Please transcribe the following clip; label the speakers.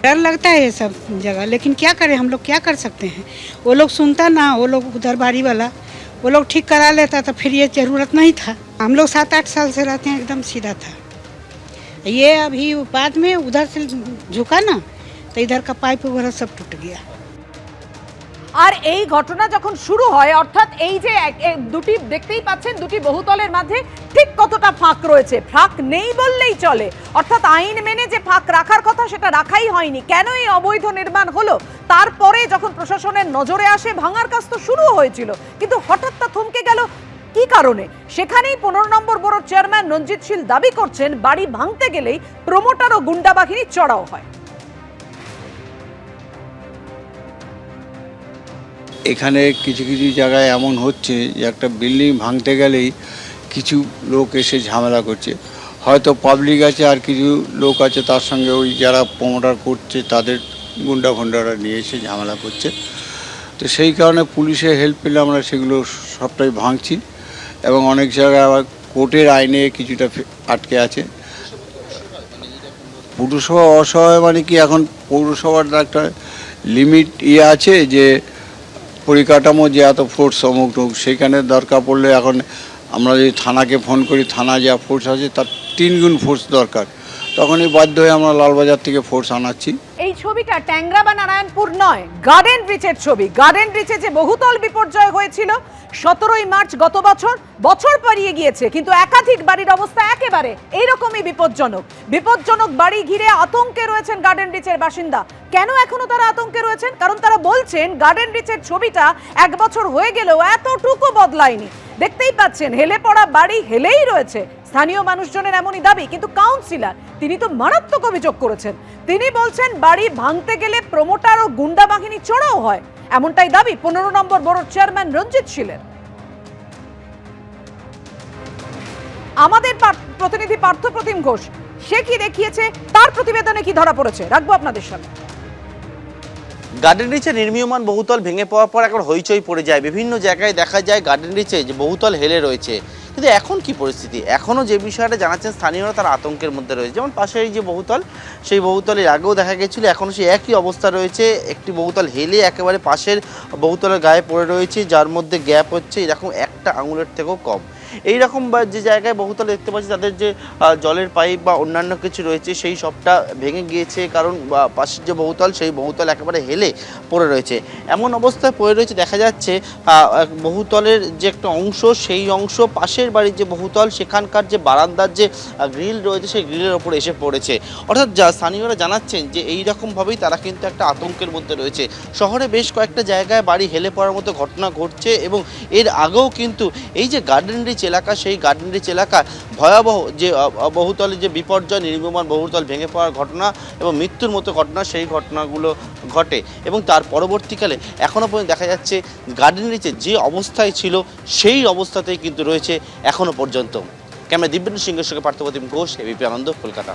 Speaker 1: डर लगता है ये सब जगह, लेकिन क्या करें, हम लोग क्या कर सकते हैं। वो लोग सुनता ना, वो लोग उधर बारी वाला वो लोग ठीक करा लेता तो फिर ये ज़रूरत नहीं था। हम लोग 7-8 साल से रहते हैं, एकदम सीधा था। ये अभी बाद में उधर से झुका ना तो इधर का पाइप वगैरह सब टूट गया।
Speaker 2: আর এই ঘটনা যখন শুরু হয়, অর্থাৎ এই যে দুটি দেখতেই পাচ্ছেন দুটি বহুতলের মাঝে ঠিক কতটা ফাঁক রয়েছে, ফাঁক নেই বললেই চলে। অর্থাৎ আইন মেনে যে ফাঁক রাখার কথা সেটা রাখাই হয়নি। কেন এই অবৈধ নির্মাণ হলো, তারপরে যখন প্রশাসনের নজরে আসে ভাঙার কাজ তো শুরু হয়েছিল, কিন্তু হঠাৎ তা থমকে গেল কি কারণে? সেখানেই 15 নম্বর বোর্ডের চেয়ারম্যান রঞ্জিত শীল দাবি করছেন বাড়ি ভাঙতে গেলেই প্রমোটার ও গুন্ডা বাহিনী চড়াও হয়।
Speaker 3: এখানে কিছু কিছু জায়গায় এমন হচ্ছে যে একটা বিল্ডিং ভাঙতে গেলেই কিছু লোক এসে ঝামেলা করছে। হয়তো পাবলিক আছে আর কিছু লোক আছে তার সঙ্গে ওই যারা প্রমোটার করছে তাদের গুন্ডা ফন্ডারা নিয়ে এসে ঝামেলা করছে। তো সেই কারণে পুলিশের হেল্প পেলে আমরা সেগুলো সবটাই ভাঙছি এবং অনেক জায়গায় আবার কোর্টের আইনে কিছুটা আটকে আছে। পৌরসভা অসহায় মানে কি, এখন পৌরসভার একটা লিমিট আছে যে পরিকাঠামো যে এত ফোর্স অমুক টুক, সেখানে দরকার পড়লে এখন আমরা যদি থানাকে ফোন করি, থানা যা ফোর্স আছে তার 3 গুণ ফোর্স দরকার, তখনই বাধ্য হয়ে আমরা লালবাজার থেকে ফোর্স আনাচ্ছি।
Speaker 2: এই ছবিটা ট্যাংরা বা নারায়ণপুর নয়, গার্ডেন ব্রিজের ছবি। গার্ডেন ব্রিজে যে বহুতল বিপর্যয় হয়েছিল 17ই মার্চ গত বছর পেরিয়ে গিয়েছে, কিন্তু একাধিক বাড়ির অবস্থা একেবারে এইরকমই বিপজ্জনক বাড়ি ঘিরে আতঙ্কে রয়েছেন গার্ডেন ব্রিজের বাসিন্দা। কেন এখনো তারা আতঙ্কে রয়েছেন? কারণ তারা বলছেন গার্ডেন ব্রিজের ছবিটা 1 বছর হয়ে গেলেও এতটুকু বদলায়নি। দেখতেই পাচ্ছেন হেলে পড়া বাড়ি হেলেই রয়েছে। স্থানীয় মানুষজনের এমনই দাবি, কিন্তু কাউন্সিলর তিনি তো মারাত্মক অভিযোগ করেছেন। তিনি বলছেন বাড়ি ভাঙতে গেলে প্রমোটার ও গুন্ডা বাহিনী চড়াও হয়, এমনটাই দাবি 15 নম্বর বোর্ডের চেয়ারম্যান রঞ্জিত শীলের। আমাদের প্রতিনিধি পার্থ প্রতিম ঘোষ সে কি দেখিয়েছে, তার প্রতিবেদনে কি ধরা পড়েছে, রাখবো আপনাদের সামনে।
Speaker 4: গার্ডেন রিচে নির্মীয়মান বহুতল ভেঙে পড়ার পর এখন হইচই পড়ে যায়। বিভিন্ন জায়গায় দেখা যায় গার্ডেন রিচে যে বহুতল হেলে রয়েছে, কিন্তু এখন কি পরিস্থিতি, এখনও যে বিষয়টা জানাচ্ছেন স্থানীয়রা তারা আতঙ্কের মধ্যে রয়েছে। যেমন পাশের এই যে বহুতল, সেই বহুতলের আগেও দেখা গেছিলো, এখনও সেই একই অবস্থা রয়েছে। একটি বহুতল হেলে একেবারে পাশের বহুতলের গায়ে পড়ে রয়েছে, যার মধ্যে গ্যাপ হচ্ছে এরকম একটা আঙুলের থেকেও কম। এইরকম যে জায়গায় বহুতল দেখতে পাচ্ছি তাদের যে জলের পাইপ বা অন্যান্য কিছু রয়েছে সেই সবটা ভেঙে গিয়েছে, কারণ পাশের যে বহুতল সেই বহুতল একেবারে হেলে পড়ে রয়েছে। এমন অবস্থায় পড়ে রয়েছে, দেখা যাচ্ছে বহুতলের যে একটা অংশ, সেই অংশ পাশের বাড়ির যে বহুতল সেখানকার যে বারান্দার যে গ্রিল রয়েছে সেই গ্রিলের ওপরে এসে পড়েছে। অর্থাৎ স্থানীয়রা জানাচ্ছেন যে এইরকমভাবেই তারা কিন্তু একটা আতঙ্কের মধ্যে রয়েছে। শহরে বেশ কয়েকটা জায়গায় বাড়ি হেলে পড়ার মতো ঘটনা ঘটছে এবং এর আগেও কিন্তু এই যে গার্ডেন রিচ এলাকা, সেই গার্ডেন রিচ এলাকার ভয়াবহ যে বহুতলের যে বিপর্যয়, নির্মীয়মান বহুতল ভেঙে পড়ার ঘটনা এবং মৃত্যুর মতো ঘটনা, সেই ঘটনাগুলো ঘটে এবং তার পরবর্তীকালে এখনও পর্যন্ত দেখা যাচ্ছে গার্ডেন রিচে যে অবস্থায় ছিল সেই অবস্থাতেই কিন্তু রয়েছে এখনও পর্যন্ত। ক্যামেরা দিব্যেন্দু সিংহের সঙ্গে পার্থপ্রতিম ঘোষ, এবিপি আনন্দ, কলকাতা।